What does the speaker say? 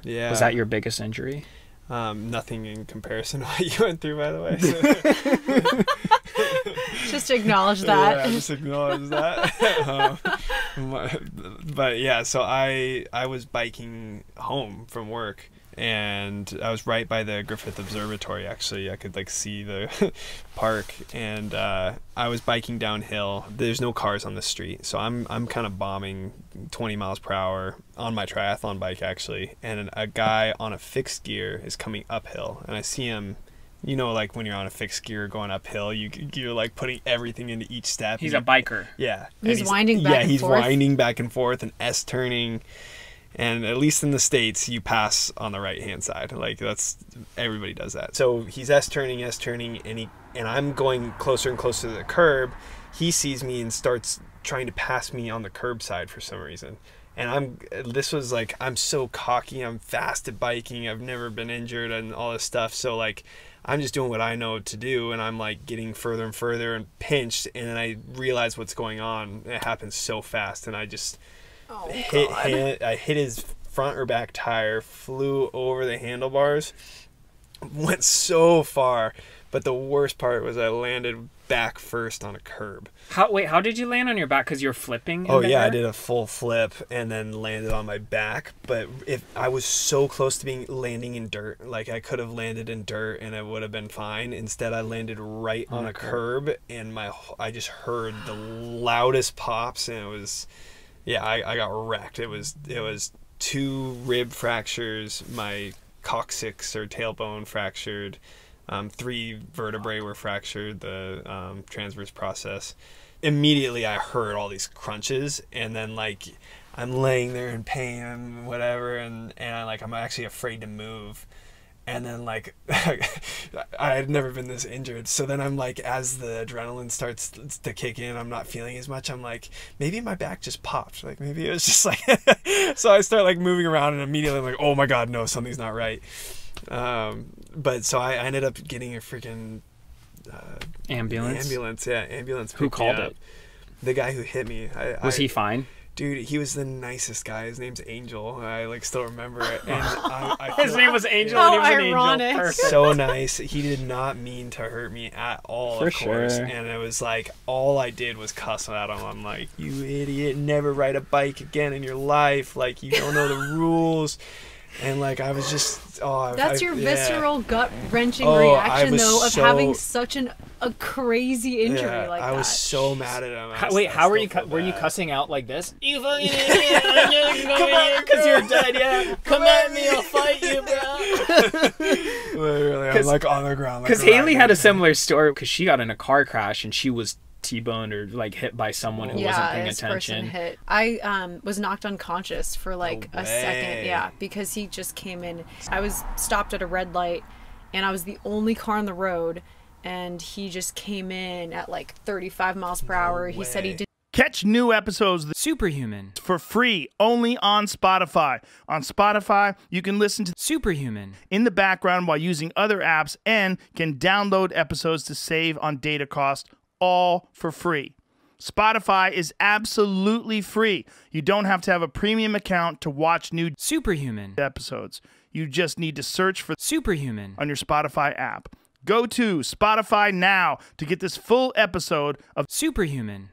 Yeah. Was that your biggest injury? Nothing in comparison to what you went through, by the way. Just acknowledge that. Yeah, just acknowledge that. But yeah, so I was biking home from work, and I was right by the Griffith Observatory. Actually, I could like see the park, and I was biking downhill. There's no cars on the street, so I'm kind of bombing 20 miles per hour on my triathlon bike actually, and a guy on a fixed gear is coming uphill, and I see him. You know, like when you're on a fixed gear going uphill, you're like putting everything into each step. He's a biker. Yeah. He's winding back and forth. Yeah, he's winding back and forth and S-turning. And at least in the States, you pass on the right-hand side. Like, everybody does that. So he's S-turning, and I'm going closer and closer to the curb. He sees me and starts trying to pass me on the curb side for some reason. And I'm so cocky. I'm fast at biking. I've never been injured and all this stuff. So, like, I'm just doing what I know to do, and I'm like getting further and further and pinched, and then I realize what's going on. It happens so fast, and I just hit his front or back tire, flew over the handlebars, went so far, but the worst part was I landed back first on a curb. How did you land on your back? Because you're flipping? Oh yeah, I did a full flip and then landed on my back. But if I was so close to landing in dirt, like I could have landed in dirt and it would have been fine. Instead, I landed right on a curb, and I just heard the loudest pops, and it was, yeah, I got wrecked. It was 2 rib fractures, my coccyx or tailbone fractured. 3 vertebrae were fractured, the transverse process. Immediately I heard all these crunches, and then like I'm laying there in pain and whatever, and I'm actually afraid to move. And then like I had never been this injured, so then I'm like, as the adrenaline starts to kick in, I'm not feeling as much. I'm like, maybe my back just popped, like maybe it was just like so I start like moving around, and immediately I'm like, oh my god, no, something's not right. But so I ended up getting a freaking ambulance. Yeah, ambulance. Who called it? The guy who hit me. Was he fine? Dude, he was the nicest guy. His name's Angel. I like still remember it. And his name was Angel, and he was ironic. an angel. Perfect. So nice. He did not mean to hurt me at all, of course. Sure. And it was like, all I did was cuss at him. I'm like, you idiot, never ride a bike again in your life. Like, you don't know the rules. And like I was just, that's your visceral gut-wrenching I reaction was though of so, having such a crazy injury like that. I was so mad at him. How were you? Were you cussing out like this? You fucking idiot! Come on, because you're dead. Yeah, come at me, I'll fight you, bro. Literally, I'm like on the ground. Because Haley had a similar story, because she got in a car crash and she was T-boned or like hit by someone who wasn't paying attention. Hit. I was knocked unconscious for like a second. Yeah, because he just came in. I was stopped at a red light, and I was the only car on the road, and he just came in at like 35 miles per hour. He said he did. Catch new episodes of Superhuman for free only on Spotify. On Spotify, you can listen to Superhuman in the background while using other apps, and can download episodes to save on data cost, all for free. Spotify is absolutely free. You don't have to have a premium account to watch new Superhuman episodes. You just need to search for Superhuman on your Spotify app. Go to Spotify now to get this full episode of Superhuman.